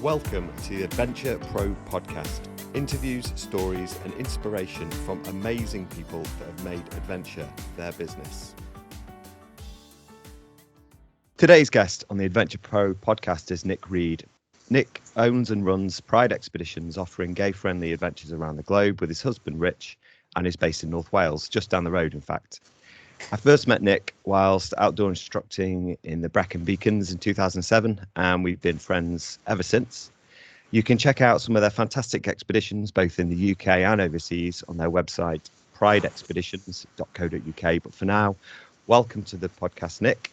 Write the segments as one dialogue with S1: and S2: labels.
S1: Welcome to the Adventure Pro podcast. Interviews, stories and inspiration from amazing people that have made adventure their business. Today's guest on the Adventure Pro podcast is Nick Reed. Nick owns and runs Pride Expeditions, offering gay-friendly adventures around the globe with his husband Rich, and is based in North Wales, just down the road in fact. I first met Nick whilst outdoor instructing in the Brecon Beacons in 2007, and we've been friends ever since. You can check out some of their fantastic expeditions, both in the UK and overseas, on their website, prideexpeditions.co.uk. But for now, welcome to the podcast, Nick.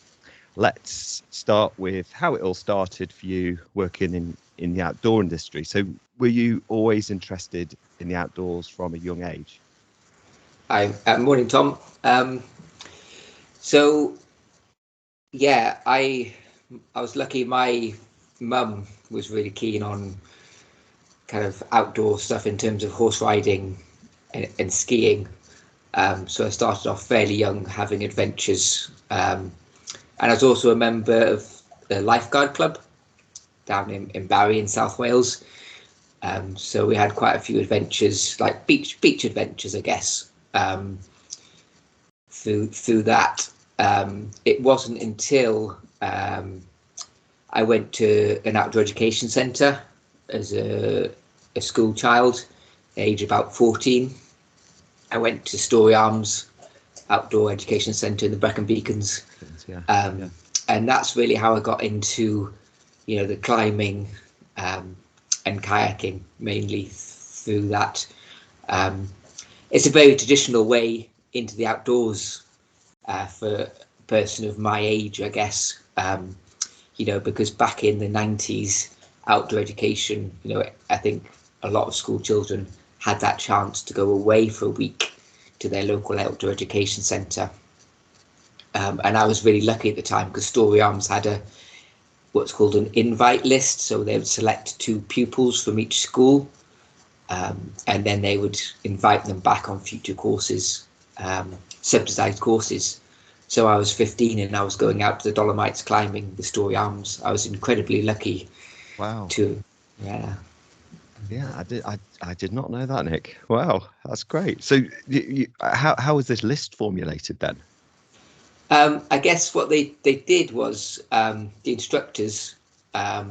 S1: Let's start with how it all started for you working in the outdoor industry. So were you always interested in the outdoors from a young age?
S2: Hi, morning, Tom. I was lucky. My mum was really keen on kind of outdoor stuff in terms of horse riding and skiing. So I started off fairly young, having adventures. And I was also a member of the lifeguard club down in Barry in South Wales. So we had quite a few adventures, like beach adventures, I guess. Through that, it wasn't until I went to an outdoor education centre as a school child, age about 14. I went to Story Arms Outdoor Education Centre in the Brecon Beacons, and that's really how I got into, the climbing and kayaking, mainly through that. It's a very traditional way into the outdoors for a person of my age, I guess, because back in the 90s, outdoor education, I think a lot of school children had that chance to go away for a week to their local outdoor education centre. And I was really lucky at the time because Story Arms had what's called an invite list. So they would select 2 pupils from each school, and then they would invite them back on future courses, subsidised courses. So I was 15 and I was going out to the Dolomites climbing the Story Arms. I was incredibly lucky.
S1: Wow. I did not know that, Nick. Wow, that's great. So how was this list formulated then?
S2: I guess what they did was the instructors at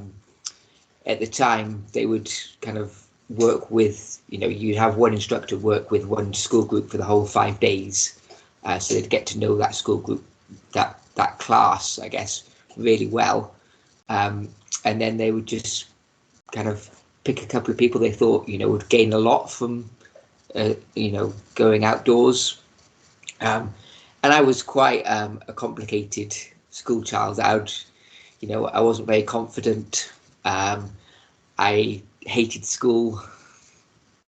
S2: the time, they would kind of work with, you'd have one instructor work with one school group for the whole 5 days. So they'd get to know that school group, that class, I guess, really well. And then they would just kind of pick a couple of people they thought, would gain a lot from, going outdoors. And I was quite a complicated school child. I wasn't very confident. I hated school.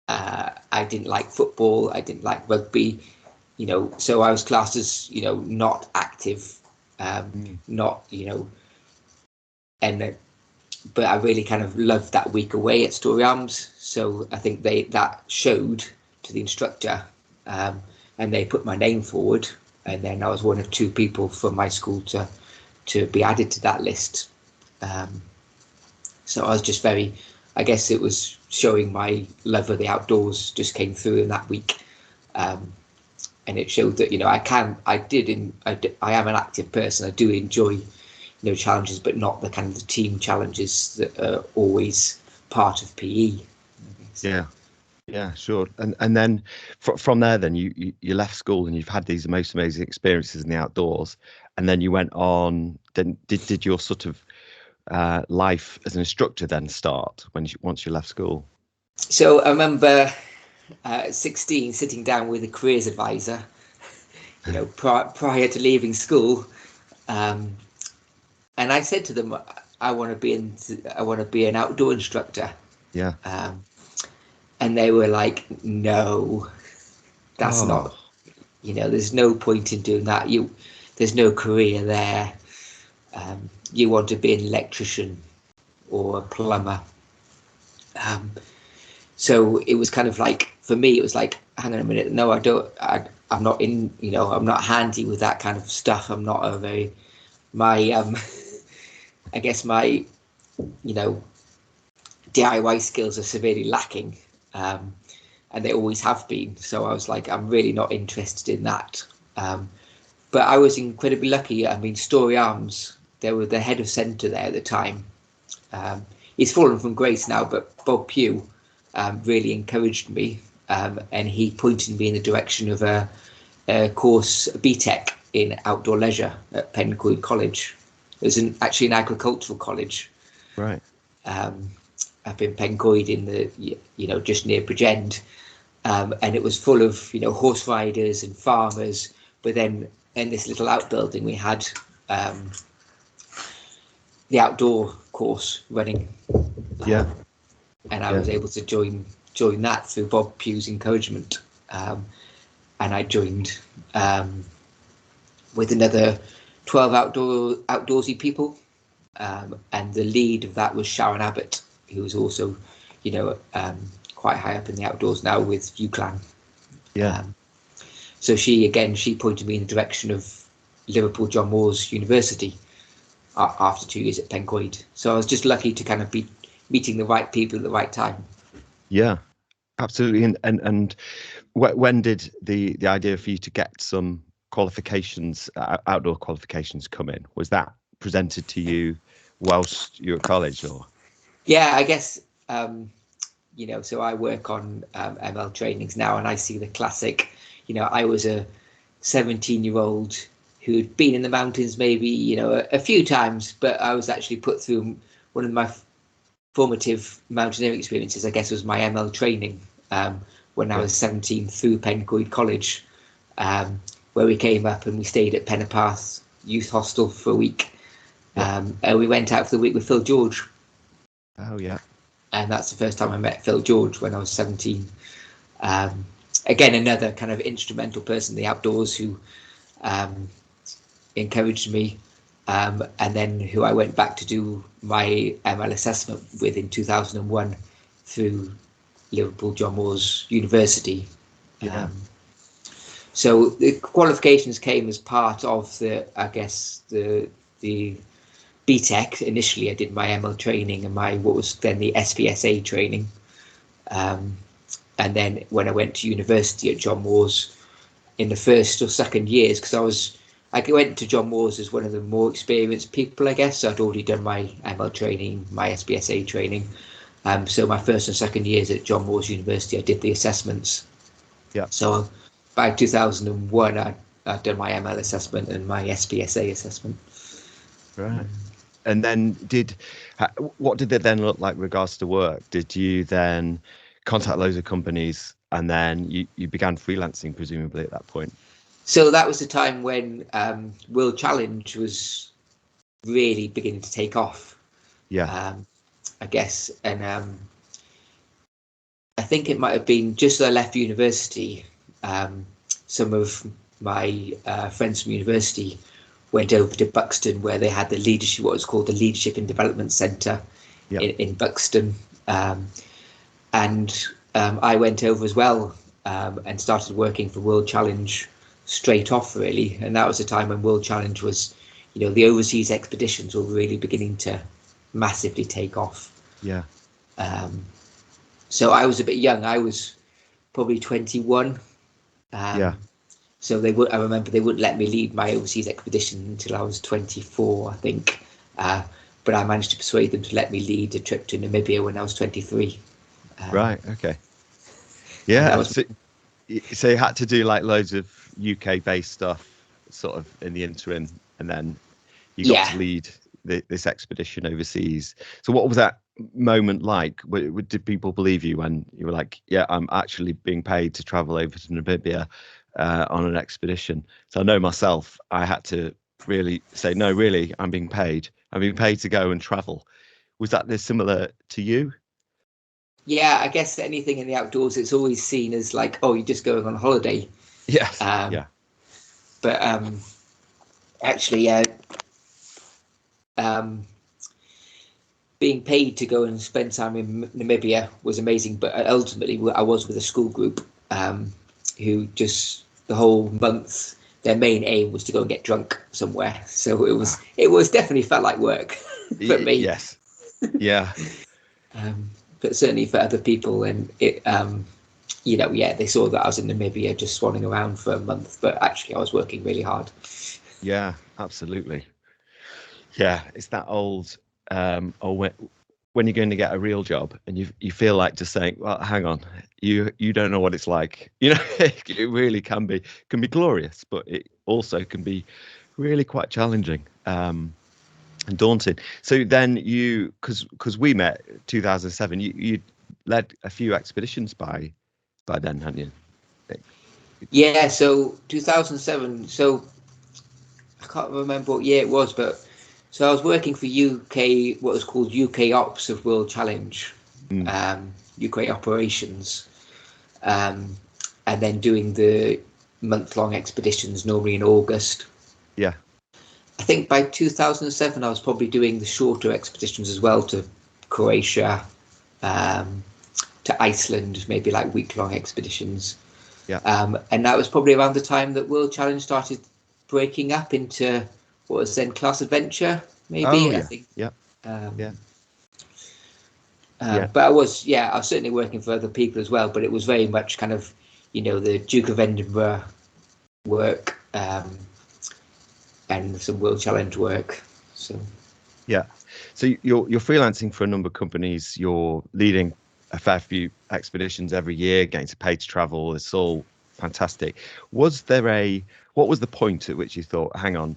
S2: I didn't like football. I didn't like rugby. So I was classed as, not active, but I really kind of loved that week away at Story Arms. So I think that showed to the instructor, and they put my name forward. And then I was one of 2 people from my school to be added to that list. So I was just I guess it was showing my love of the outdoors just came through in that week. And it showed that, I am an active person. I do enjoy, challenges, but not the kind of the team challenges that are always part of PE.
S1: Yeah, sure. And then from there, then you left school and you've had these most amazing experiences in the outdoors. And then you went on, then did your sort of life as an instructor then start once you left school?
S2: So I remember 16 sitting down with a careers advisor, prior to leaving school, and I said to them, I want to be an outdoor instructor.
S1: Yeah.
S2: And they were like, no, that's not, there's no point in doing that. There's no career there. You want to be an electrician or a plumber. So it was kind of like, for me, it was like, hang on a minute. No, I'm not in, I'm not handy with that kind of stuff. I'm not I guess my, DIY skills are severely lacking, and they always have been. So I was like, I'm really not interested in that. But I was incredibly lucky. I mean, Story Arms, they were the head of centre there at the time. He's fallen from grace now, but Bob Pugh really encouraged me, and he pointed me in the direction of a course, a BTEC in outdoor leisure at Pencoed College. It was actually an agricultural college.
S1: Right.
S2: Up in Pencoed in the, just near Bridgend. And it was full of, horse riders and farmers. But then in this little outbuilding, we had the outdoor course running.
S1: Yeah.
S2: And I was able to join that through Bob Pugh's encouragement. And I joined with another 12 outdoorsy people. And the lead of that was Sharon Abbott, who was also, quite high up in the outdoors now with UCLan.
S1: Yeah.
S2: So she pointed me in the direction of Liverpool John Moores University after 2 years at Pencoed. So I was just lucky to kind of be meeting the right people at the right time.
S1: Yeah, absolutely. And when did the idea for you to get some qualifications, outdoor qualifications, come in? Was that presented to you whilst you were at college, or?
S2: Yeah, I guess, so I work on ML trainings now, and I see the classic, I was a 17-year-old who'd been in the mountains maybe, a few times, but I was actually put through one of my formative mountaineering experiences, I guess, was my ML training when I was 17 through Pencoed College, where we came up and we stayed at Pennepath Youth Hostel for a week. And we went out for the week with Phil George.
S1: Oh, yeah.
S2: And that's the first time I met Phil George, when I was 17. Again, another kind of instrumental person in the outdoors who encouraged me, and then who I went back to do my ML assessment with in 2001 through Liverpool John Moores University.
S1: Yeah.
S2: So the qualifications came as part of the BTEC. Initially, I did my ML training and what was then the SPSA training. And then when I went to university at John Moores in the first or second years, because I went to John Moores as one of the more experienced people, I guess. So I'd already done my ML training, my SPSA training. So my first and second years at John Moores University, I did the assessments. Yeah. So by 2001, I'd done my ML assessment and my SPSA assessment.
S1: Right. And then what did it then look like regards to work? Did you then contact loads of companies, and then you began freelancing presumably at that point?
S2: So that was the time when World Challenge was really beginning to take off.
S1: Yeah.
S2: I guess, and I think it might have been just as I left university. Some of my friends from university went over to Buxton, where they had the leadership, what was called the Leadership and Development Centre in Buxton. And I went over as well and started working for World Challenge straight off, really. And that was the time when World Challenge was, the overseas expeditions were really beginning to massively take off.
S1: Yeah.
S2: So I was a bit young. I was probably 21. So I remember they wouldn't let me lead my overseas expedition until I was 24, I think. But I managed to persuade them to let me lead a trip to Namibia when I was 23.
S1: Right. Okay. Yeah. So you had to do like loads of UK-based stuff, sort of in the interim, and then you got to lead this expedition overseas. So what was that moment like? Did people believe you when you were like, "Yeah, I'm actually being paid to travel over to Namibia on an expedition"? So I know myself, I had to really say, "No, really, I'm being paid. I'm being paid to go and travel." Was that similar to you?
S2: Yeah, I guess anything in the outdoors, it's always seen as like, oh, you're just going on holiday.
S1: Yes. Yeah.
S2: But actually, being paid to go and spend time in Namibia was amazing. But ultimately, I was with a school group who just the whole month, their main aim was to go and get drunk somewhere. So it was definitely felt like work for me.
S1: Yes. Yeah.
S2: but certainly for other people, and it, they saw that I was in Namibia just swanning around for a month, but actually I was working really hard.
S1: Yeah, absolutely. Yeah, it's that old, when you're going to get a real job and you feel like just saying, well, hang on, you don't know what it's like. It really can be glorious, but it also can be really quite challenging and daunting. So then because we met 2007, you led a few expeditions by then, hadn't you?
S2: Yeah, so 2007. So I can't remember what year it was, but so I was working for UK, what was called UK Ops of World Challenge, UK operations, and then doing the month-long expeditions, normally in August.
S1: Yeah.
S2: I think by 2007, I was probably doing the shorter expeditions as well, to Croatia, to Iceland, maybe like week-long expeditions.
S1: Yeah.
S2: And that was probably around the time that World Challenge started breaking up into what was then Class Adventure, maybe.
S1: Oh, yeah.
S2: I think.
S1: Yeah.
S2: But I was certainly working for other people as well. But it was very much kind of, the Duke of Edinburgh work, and some World Challenge work. So.
S1: Yeah. So you're freelancing for a number of companies. You're leading a fair few expeditions every year, getting to pay to travel. It's all fantastic. What was the point at which you thought, hang on,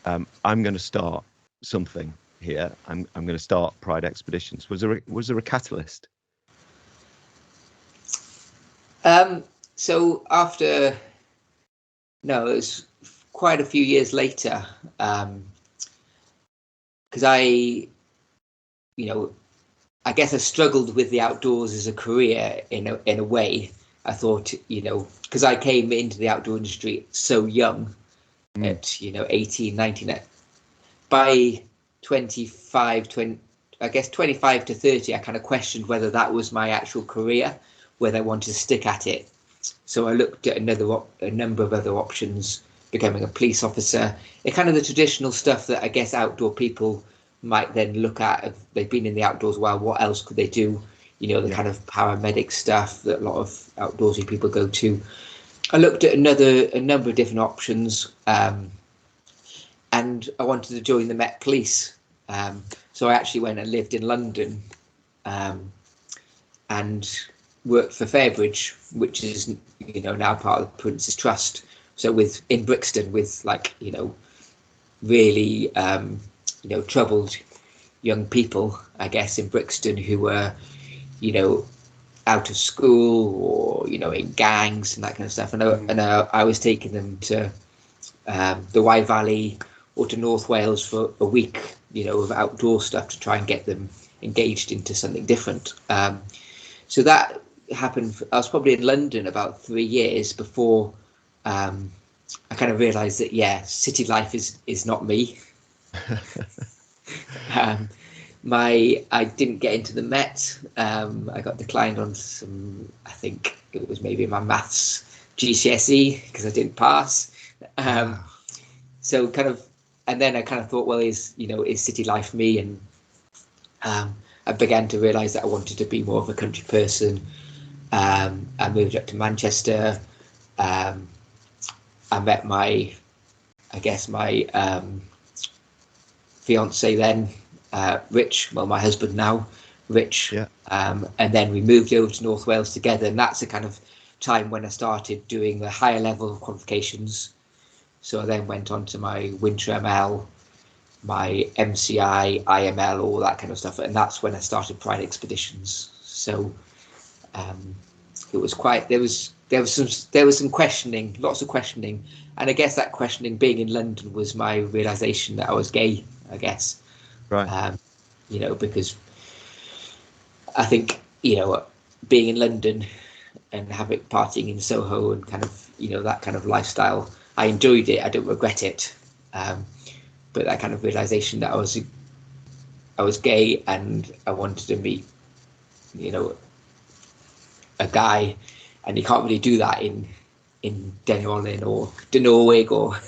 S1: I'm going to start something here. I'm going to start Pride Expeditions. Was there a catalyst?
S2: So it was quite a few years later, because I guess I struggled with the outdoors as a career in a way. I thought, because I came into the outdoor industry so young, at 18, 19. By 25 to 30, I kind of questioned whether that was my actual career, whether I wanted to stick at it. So I looked at a number of other options, becoming a police officer, kind of the traditional stuff that I guess outdoor people might then look at if they've been in the outdoors a while. What else could they do? Kind of paramedic stuff that a lot of outdoorsy people go to. I looked at a number of different options, and I wanted to join the Met Police. So I actually went and lived in London, and worked for Fairbridge, which is now part of the Prince's Trust. So in Brixton, with really troubled young people, I guess, in Brixton who were out of school or in gangs and that kind of stuff. And I was taking them to the Wye Valley or to North Wales for a week, of outdoor stuff to try and get them engaged into something different. So that happened. I was probably in London about 3 years before I kind of realised that city life is not me. I didn't get into the Met. I got declined on some. I think it was maybe my maths GCSE because I didn't pass. So kind of, and then I kind of thought, well, is city life me? And I began to realise that I wanted to be more of a country person. I moved up to Manchester. I met my fiance then, Rich. Well, my husband now, Rich.
S1: Yeah.
S2: And then we moved over to North Wales together, and that's the kind of time when I started doing the higher level qualifications. So I then went on to my Winter ML, my MCI, IML, all that kind of stuff, and that's when I started Pride Expeditions. So it was quite there was some questioning, lots of questioning, and I guess that questioning, being in London, was my realization that I was gay, I guess.
S1: Right.
S2: Because I think being in London and having partying in Soho and kind of that kind of lifestyle, I enjoyed it. I don't regret it. But that kind of realization that I was gay and I wanted to meet a guy, and you can't really do that in Denolin or Denorwig or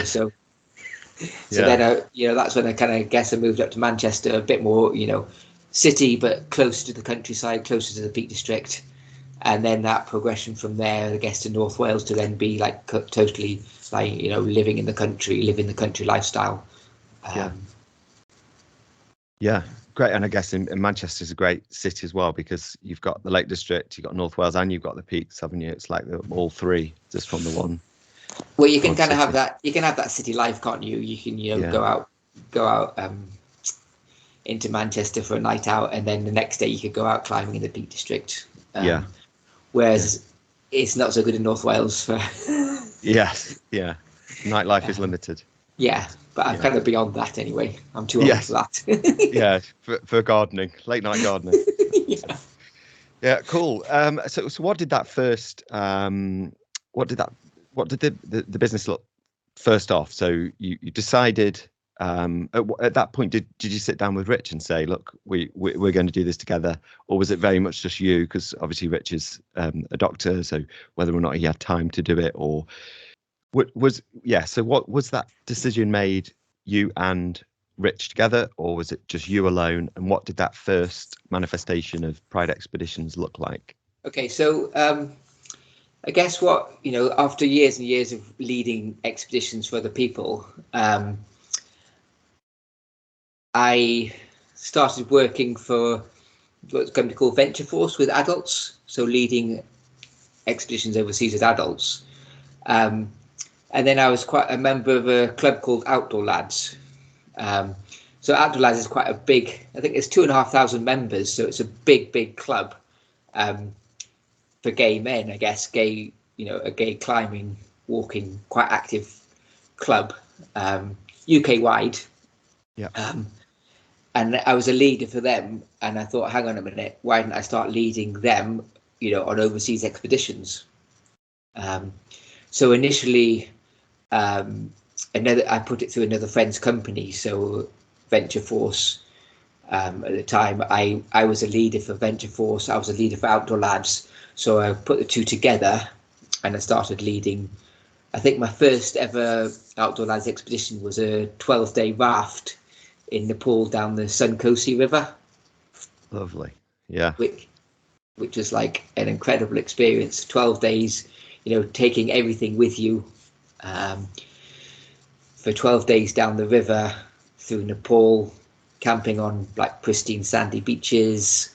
S2: so then that's when I kind of guess I moved up to Manchester, a bit more city, but closer to the countryside, closer to the Peak District. And then that progression from there, I guess, to North Wales to then be like totally like, you know, living the country lifestyle.
S1: Yeah, great. And I guess in Manchester's a great city as well, because you've got the Lake District, you've got North Wales, and you've got the Peaks, haven't you? It's like all three just from the one.
S2: Well, you can kind of have that. You can have that city life, can't you? You can, you know,
S1: Yeah.
S2: go out into Manchester for a night out, and then the next day you could go out climbing in the Peak District. Whereas it's not so good in North Wales.
S1: Yes. Yeah. Nightlife is limited.
S2: Yeah, but I'm kind of beyond that anyway. I'm too old for that.
S1: Yeah, for gardening, late night gardening.
S2: Yeah.
S1: Yeah, cool. So what did that first? What did the business look first off? So you decided at that point, did you sit down with Rich and say, look, we're going to do this together, or was it very much just you? Because obviously Rich is a doctor, so whether or not he had time to do it, or so what was that decision made, you and Rich together, or was it just you alone? And what did that first manifestation of Pride Expeditions look like?
S2: Okay, so I guess what, you know, after years and years of leading expeditions for other people, I started working for what's going to be called Venture Force with adults, so leading expeditions overseas with adults. And then I was quite a member of a club called Outdoor Lads. So Outdoor Lads is quite a big, I think it's 2,500 members, so it's a big club for gay men, I guess, a gay climbing, walking, quite active club, UK wide.
S1: Yeah.
S2: And I was a leader for them, and I thought, hang on a minute, why didn't I start leading them, you know, on overseas expeditions? So initially, I put it through another friend's company, so Venture Force. At the time, I was a leader for Venture Force. I was a leader for Outdoor Lads. So I put the two together, and I started leading. I think my first ever Outdoor Lads expedition was a 12-day raft in Nepal down the Sunkosi River.
S1: Lovely. Yeah.
S2: Which was like an incredible experience. 12 days, you know, taking everything with you. For 12 days down the river through Nepal, camping on like pristine sandy beaches,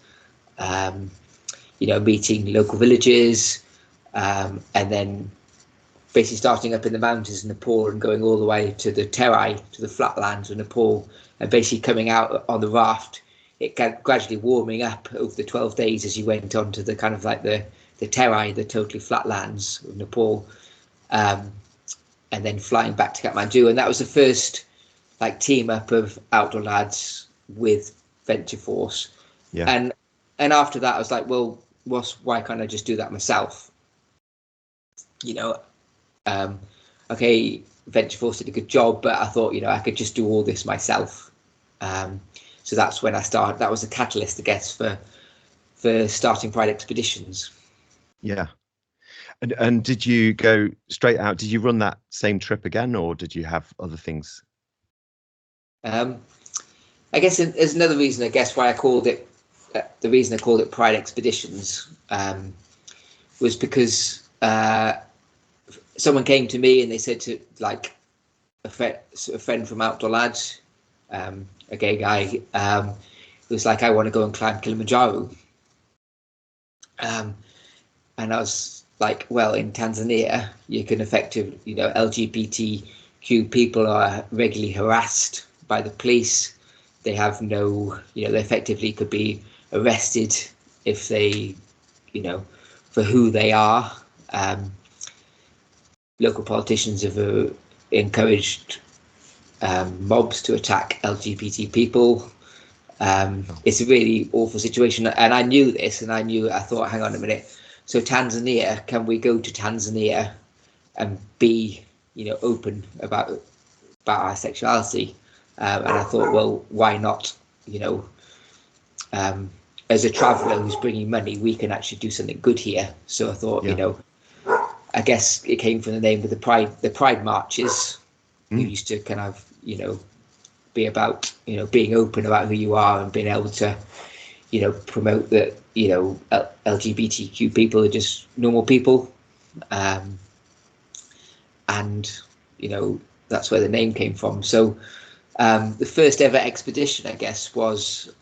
S2: you know, meeting local villages, and then basically starting up in the mountains in Nepal and going all the way to the Terai, to the flatlands of Nepal, and basically coming out on the raft. It gradually warming up over the 12 days as you went on to the kind of like the Terai, the totally flatlands of Nepal. And then flying back to Kathmandu, and that was the first like team up of Outdoor Lads with Venture Force.
S1: Yeah.
S2: And after that, I was like, well, why can't I just do that myself? You know, okay, Venture Force did a good job, but I thought, you know, I could just do all this myself. So that's when I started. That was the catalyst, I guess, for starting Pride Expeditions.
S1: Yeah. And did you go straight out? Did you run that same trip again, or did you have other things?
S2: I guess there's another reason, I guess, why I called it, the reason I called it Pride Expeditions, was because someone came to me and they said to like a friend from Outdoor Lads, a gay guy, was like, I want to go and climb Kilimanjaro. And I was like, well, in Tanzania, you can effectively, you know, LGBTQ people are regularly harassed by the police. They have no, you know, they effectively could be arrested if they, you know, for who they are. Local politicians have encouraged mobs to attack LGBT people. It's a really awful situation. And I knew this, and I thought, hang on a minute. So Tanzania, can we go to Tanzania and be, you know, open about our sexuality? And I thought, well, why not? You know, as a traveller who's bringing money, we can actually do something good here. So I thought, you know, I guess it came from the name of the Pride marches, who used to kind of, you know, be about, being open about who you are and being able to, promote that, LGBTQ people are just normal people. And, that's where the name came from. So the first ever expedition, I guess, was,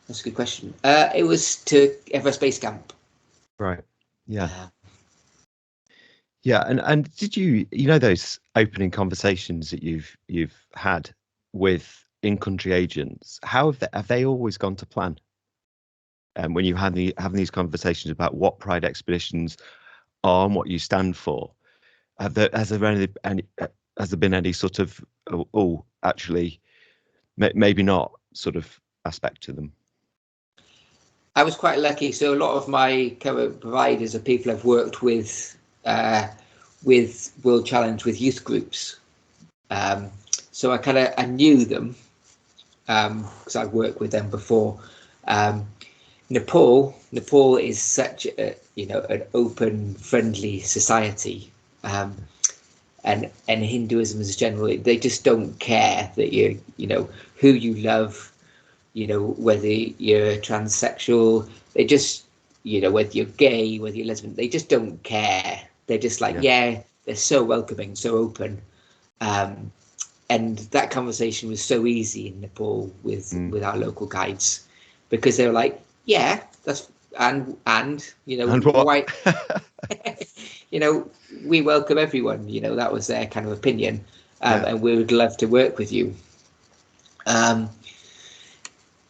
S2: that's a good question. It was to Everest Base Camp.
S1: Right. Yeah. Yeah. And did you those opening conversations that you've had with in-country agents, how have they always gone to plan? And when you having these conversations about what Pride expeditions are and what you stand for, has there been any sort of actually maybe not sort of aspect to them?
S2: I was quite lucky. So a lot of my current providers are people I've worked with World Challenge, with youth groups. So I knew them because I've worked with them before. Nepal is such an open, friendly society, and Hinduism as generally, they just don't care that who you love, whether you're transsexual, they just, whether you're gay, whether you're lesbian, they just don't care. They're just like, they're so welcoming, so open. And that conversation was so easy in Nepal with our local guides, because they were like, yeah, that's, and
S1: what?
S2: why, we welcome everyone, that was their kind of opinion. And we would love to work with you.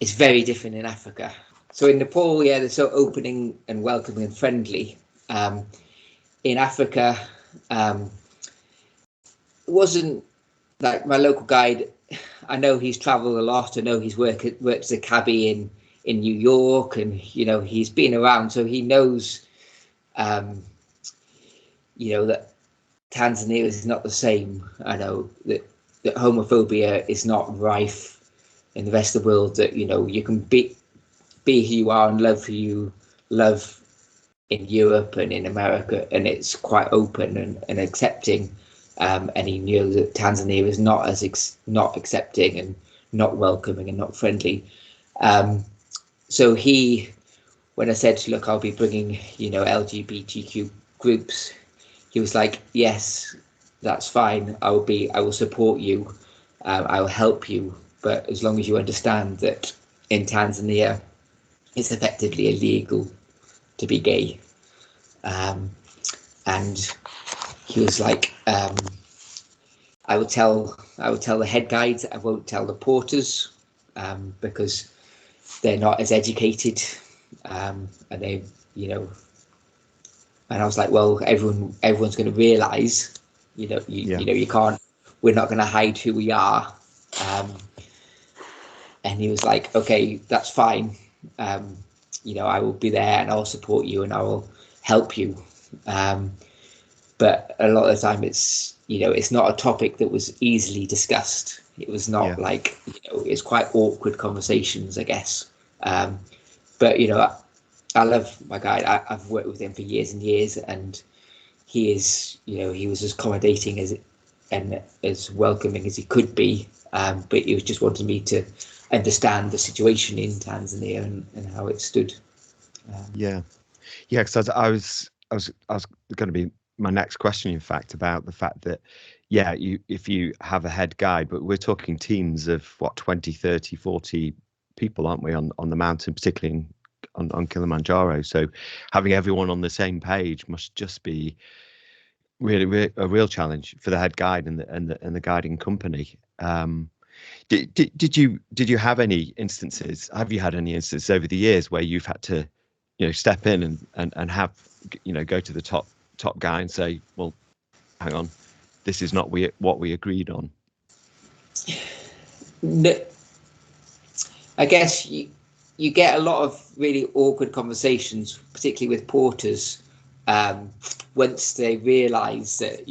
S2: It's very different in Africa. So in Nepal, they're so opening and welcoming and friendly. In Africa, it wasn't like my local guide. I know he's traveled a lot. I know he's worked as a cabbie in New York, and he's been around, so he knows that Tanzania is not the same. I know that homophobia is not rife in the rest of the world, that you can be who you are and love who you love in Europe and in America, and it's quite open and accepting. And he knew that Tanzania is not not accepting and not welcoming and not friendly. So when I said, look, I'll be bringing LGBTQ groups, he was like, yes, that's fine. I will support you. I will help you. But as long as you understand that in Tanzania, it's effectively illegal to be gay. And he was like, I would tell the head guides, I won't tell the porters, because they're not as educated, and they, and I was like, well, everyone's going to realise, you can't, we're not going to hide who we are. And he was like, okay, that's fine. I will be there and I'll support you and I will help you. But a lot of the time it's not a topic that was easily discussed. It was not like, it's quite awkward conversations, I guess. But, I love my guide. I've worked with him for years and years, and he is, he was as accommodating and as welcoming as he could be. But he was just wanting me to understand the situation in Tanzania and how it stood.
S1: Because I was going to be my next question, in fact, about the fact that if you have a head guide, but we're talking teams of 20, 30, 40 people, aren't we, on the mountain, particularly on Kilimanjaro. So having everyone on the same page must just be really a real challenge for the head guide and the guiding company. Did you have any instances? Have you had any instances over the years where you've had to, step in and have, go to the top guy and say, well, hang on, this is not what we agreed on?
S2: No, I guess you get a lot of really awkward conversations, particularly with porters, once they realise that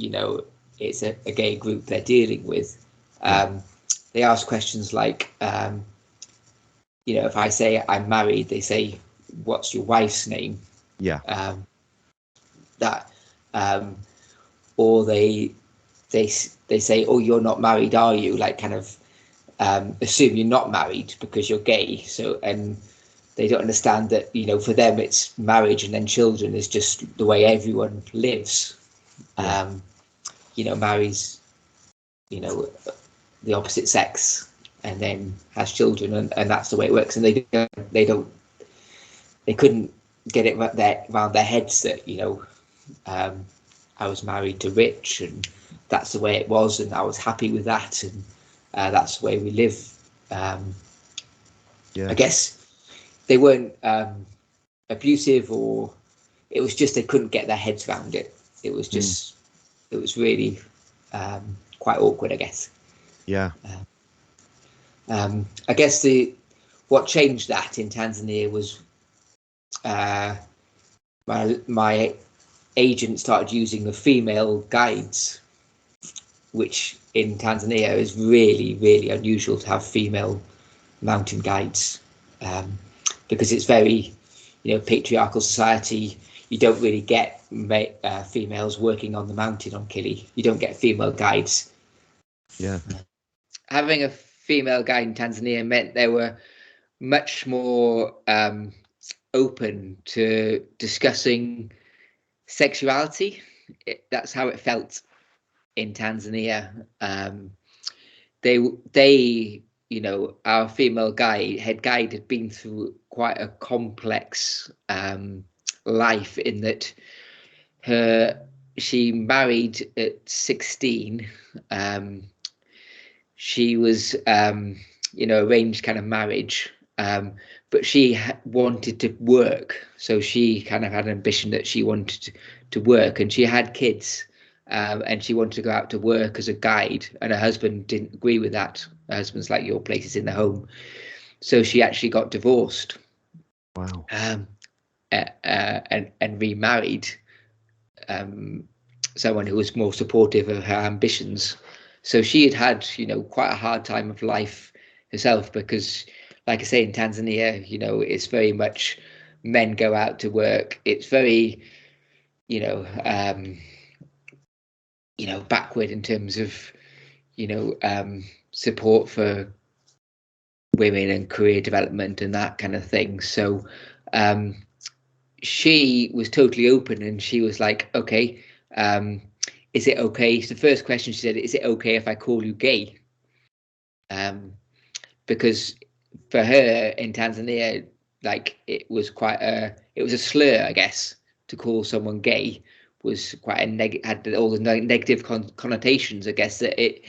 S2: it's a gay group they're dealing with. They ask questions like, if I say I'm married, they say, "What's your wife's name?" Or they they say, "Oh, you're not married, are you?" Like kind of assume you're not married because you're gay. So, and they don't understand that, you know, for them it's marriage and then children is just the way everyone lives.
S1: Yeah.
S2: You know, marries, you know, the opposite sex and then has children, and that's the way it works. And they couldn't get it around their heads that, you know, I was married to Rich and that's the way it was, and I was happy with that, and that's the way we live. I guess they weren't abusive, or it was just they couldn't get their heads around it. It was just it was really quite awkward, I guess.
S1: Yeah.
S2: I guess what changed that in Tanzania was my agent started using the female guides, which in Tanzania is really, really unusual to have female mountain guides, because it's very, you know, patriarchal society. You don't really get females working on the mountain on Kili. You don't get female guides.
S1: Yeah.
S2: Having a female guide in Tanzania meant they were much more open to discussing sexuality. That's how it felt in Tanzania. They, you know, our female head guide had been through quite a complex life, in that she married at 16. She was, you know, arranged kind of marriage, but she wanted to work. So she kind of had an ambition that she wanted to work, and she had kids, and she wanted to go out to work as a guide, and her husband didn't agree with that. Her husband's like, your place is in the home. So she actually got divorced.
S1: Wow.
S2: And remarried someone who was more supportive of her ambitions. So she had, you know, quite a hard time of life herself, because, like I say, in Tanzania, you know, it's very much men go out to work. It's very, you know, backward in terms of, you know, support for women and career development and that kind of thing. So she was totally open, and she was like, okay, is it okay? So the first question she said, is it okay if I call you gay? Because for her in Tanzania, like, it was a slur, I guess, to call someone gay was quite had all the negative connotations, I guess, that it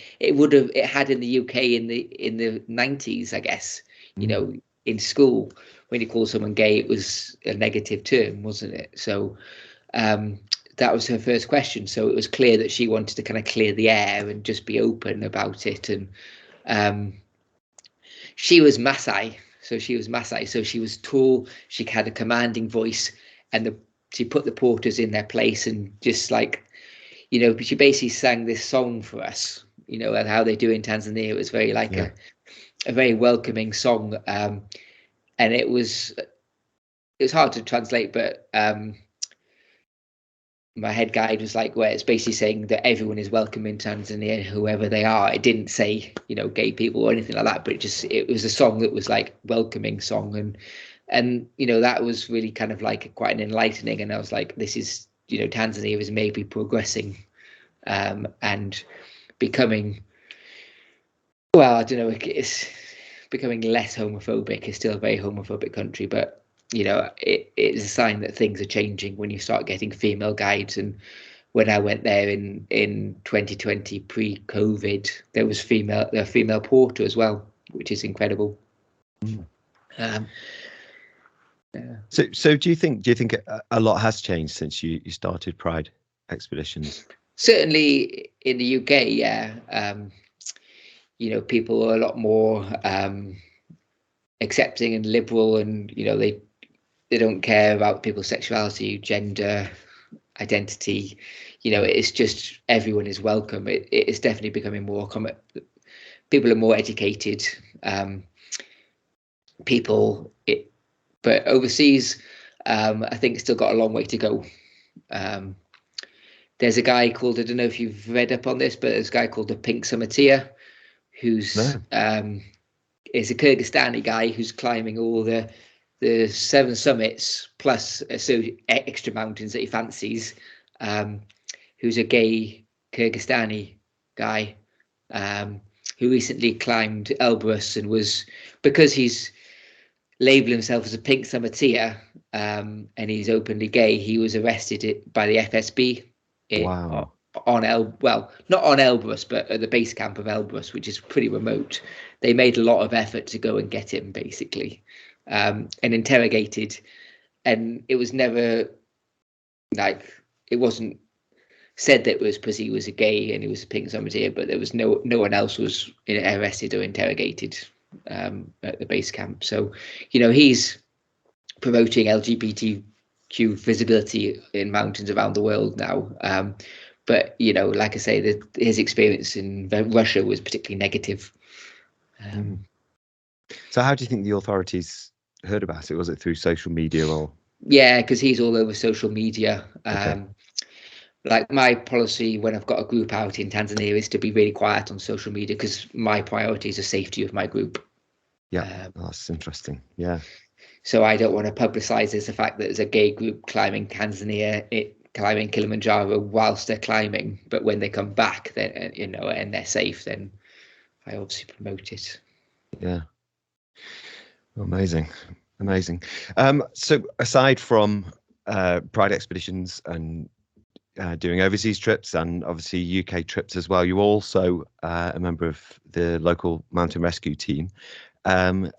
S2: had in the UK in the 90s, I guess. You know, in school, when you call someone gay, it was a negative term, wasn't it? So that was her first question. So it was clear that she wanted to kind of clear the air and just be open about it. And she was Maasai. So she was tall. She had a commanding voice, and she put the porters in their place, and just like, you know, she basically sang this song for us, you know, and how they do in Tanzania. It was very like a very welcoming song. And it was hard to translate, but my head guide was like, where it's basically saying that everyone is welcome in Tanzania, whoever they are. It didn't say, you know, gay people or anything like that, but it was a song that was like welcoming song. And you know, that was really kind of like quite an enlightening. And I was like, this is, you know, Tanzania is maybe progressing and becoming, well, I don't know, it's becoming less homophobic. It's still a very homophobic country, but you know, it's a sign that things are changing when you start getting female guides. And when I went there in 2020, pre-COVID, there was a female porter as well, which is incredible.
S1: So do you think a lot has changed since you started Pride expeditions?
S2: Certainly in the UK, yeah. You know, people are a lot more accepting and liberal, and you know, they don't care about people's sexuality, gender, identity. You know, it's just everyone is welcome. It is definitely becoming more common. People are more educated. But overseas, I think it's still got a long way to go. there's a guy called, I don't know if you've read up on this, but there's a guy called the Pink Summitteer, who's is a Kyrgyzstani guy who's climbing all the 7 summits plus so extra mountains that he fancies. Who's a gay Kyrgyzstani guy who recently climbed Elbrus and was, because he's labelled himself as a Pink Summitteer and he's openly gay, he was arrested by the FSB.
S1: Wow.
S2: Not on Elbrus, but at the base camp of Elbrus, which is pretty remote. They made a lot of effort to go and get him, basically, and interrogated. And it was never like, it wasn't said that it was because he was a gay and he was a Pink Summitteer, but there was no one else was arrested or interrogated at the base camp. So, he's promoting LGBTQ visibility in mountains around the world now. But, like I say, his experience in Russia was particularly negative.
S1: So how do you think the authorities heard about it? Was it through social media or?
S2: Yeah, because he's all over social media.
S1: Okay.
S2: Like my policy when I've got a group out in Tanzania is to be really quiet on social media because my priority is the safety of my group.
S1: Yeah, that's interesting. Yeah.
S2: So I don't want to publicise the fact that there's a gay group climbing climbing Kilimanjaro whilst they're climbing, but when they come back, then and they're safe, then I obviously promote it.
S1: Yeah. Amazing. So aside from Pride expeditions and doing overseas trips and obviously UK trips as well, you're also a member of the local mountain rescue team.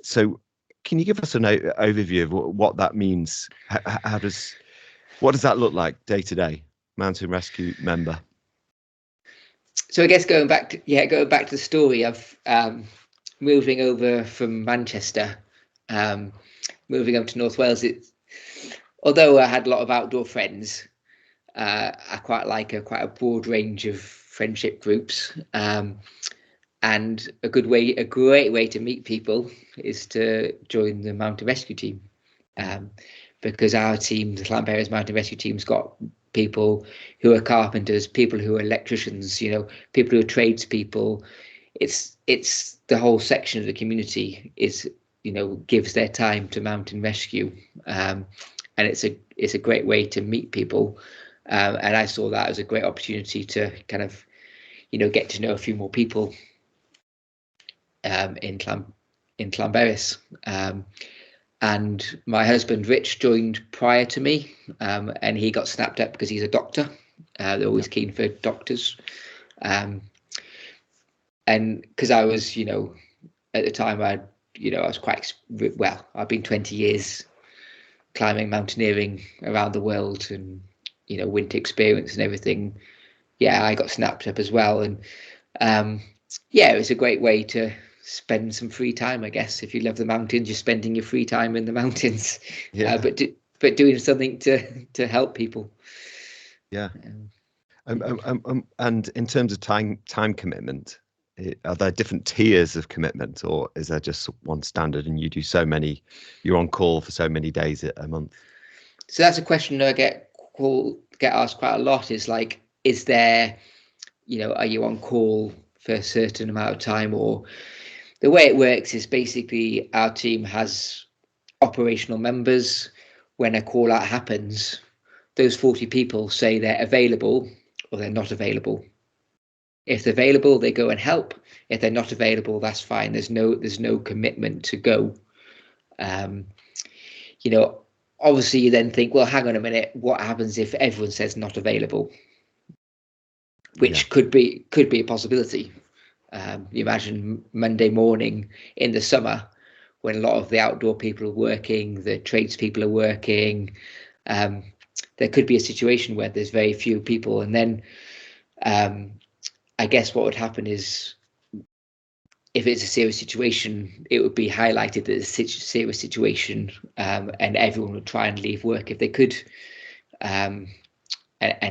S1: So can you give us an overview of what that means? What does that look like day to day, mountain rescue member?
S2: So I guess going back to the story of moving over from Manchester, moving up to North Wales. Although I had a lot of outdoor friends, I quite like quite a broad range of friendship groups. And a great way to meet people is to join the mountain rescue team, because our team, the Llanberis Mountain Rescue team's got people who are carpenters, people who are electricians, people who are tradespeople. It's the whole section of the community is gives their time to mountain rescue, and it's a great way to meet people, and I saw that as a great opportunity to kind of get to know a few more people in Llanberis. And my husband Rich joined prior to me, and he got snapped up because he's a doctor. They're always keen for doctors, and because I was at the time I was quite I've been 20 years climbing, mountaineering around the world, and winter experience and everything. I got snapped up as well, and it was a great way to spend some free time, I guess. If you love the mountains, you're spending your free time in the mountains, but doing something to help people.
S1: And in terms of time commitment, are there different tiers of commitment, or is there just one standard and you do you're on call for so many days a month?
S2: So that's a question that I get asked quite a lot, is like, is there, are you on call for a certain amount of time? Or the way it works is basically our team has operational members. When a call out happens, those 40 people say they're available or they're not available. If they're available, they go and help. If they're not available, that's fine. There's no commitment to go. Obviously you then think, well, hang on a minute, what happens if everyone says not available? Which could be a possibility. You imagine Monday morning in the summer when a lot of the outdoor people are working, the tradespeople are working. There could be a situation where there's very few people, and then I guess what would happen is, if it's a serious situation, it would be highlighted that it's a serious situation, and everyone would try and leave work if they could, and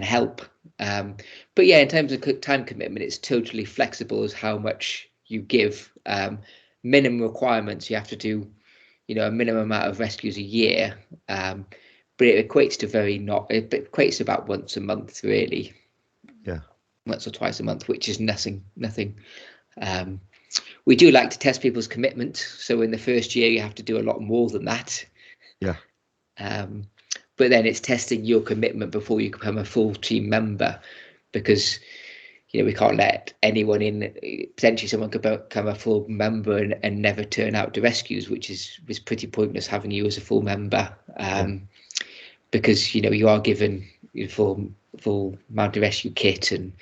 S2: help. But in terms of time commitment, it's totally flexible as how much you give. Minimum requirements, you have to do, a minimum amount of rescues a year, but it equates to about once a month, really. once or twice a month, which is nothing. We do like to test people's commitment. So in the first year, you have to do a lot more than that.
S1: Yeah.
S2: But then it's testing your commitment before you become a full team member, because we can't let anyone in. Potentially someone could become a full member and never turn out to rescues, which is pretty pointless having you as a full member, because you are given your full mountain rescue kit, and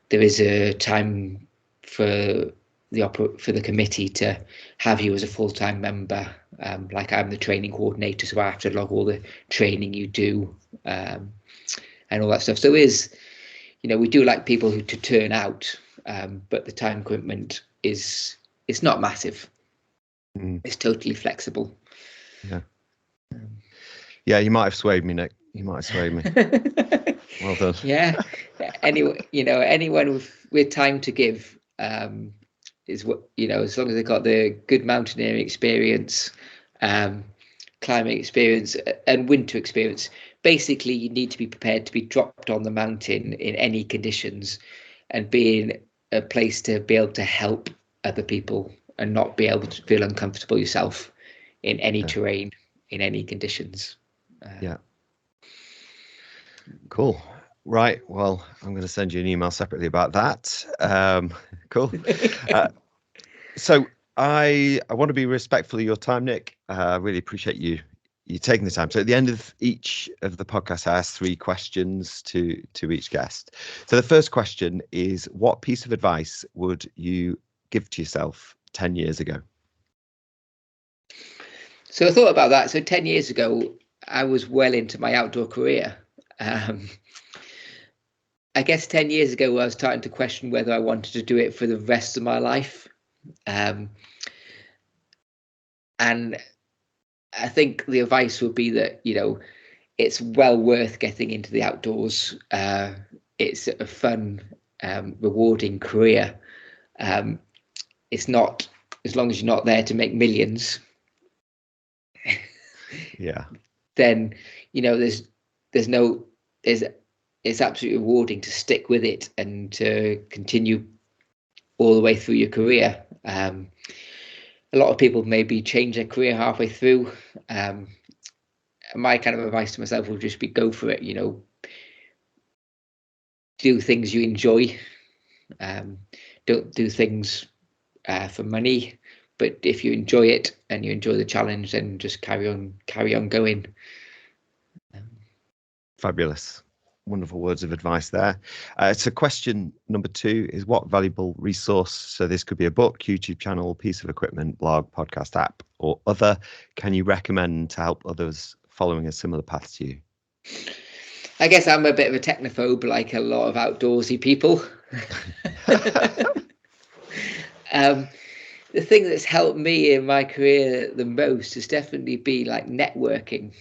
S2: there is a time for the committee to have you as a full-time member. Like I'm the training coordinator, so I have to log all the training you do, and all that stuff. So we do like people who to turn out, but the time commitment it's not massive. It's totally flexible.
S1: Yeah, you might have swayed me, Nick. You might have swayed me. Well done.
S2: Yeah. Anyone with time to give is what, as long as they've got the good mountaineering experience, climbing experience, and winter experience. Basically, you need to be prepared to be dropped on the mountain in any conditions, and be in a place to be able to help other people and not be able to feel uncomfortable yourself in any terrain, in any conditions.
S1: Cool. Right. Well, I'm going to send you an email separately about that. Cool. So I want to be respectful of your time, Nick. I really appreciate you taking the time. So at the end of each of the podcasts, I ask 3 questions to each guest. So the first question is, what piece of advice would you give to yourself 10 years ago?
S2: So I thought about that. So 10 years ago, I was well into my outdoor career. I guess 10 years ago, I was starting to question whether I wanted to do it for the rest of my life. And I think the advice would be that, it's well worth getting into the outdoors. It's a fun, rewarding career. It's not, as long as you're not there to make millions. Then, it's absolutely rewarding to stick with it and to continue all the way through your career. A lot of people maybe change their career halfway through. My kind of advice to myself would just be go for it. Do things you enjoy. Don't do things for money, but if you enjoy it and you enjoy the challenge, then just carry on going.
S1: Fabulous. Wonderful words of advice there. So question number 2 is, what valuable resource, so this could be a book, YouTube channel, piece of equipment, blog, podcast app, or other, can you recommend to help others following a similar path to you?
S2: I guess I'm a bit of a technophobe, like a lot of outdoorsy people. The thing that's helped me in my career the most has definitely been like networking.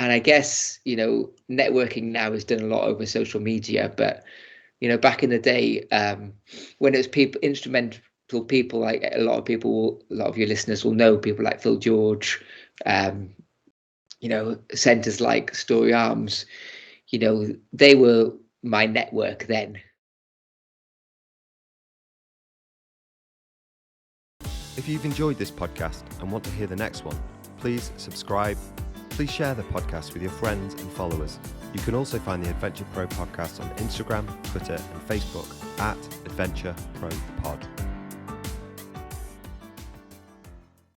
S2: And I guess, networking now is done a lot over social media, but, back in the day, when it was instrumental people, like a lot of your listeners will know people like Phil George, centres like Story Arms, they were my network then.
S1: If you've enjoyed this podcast and want to hear the next one, please subscribe. Please share the podcast with your friends and followers. You can also find the Adventure Pro podcast on Instagram, Twitter, and Facebook @AdventureProPod.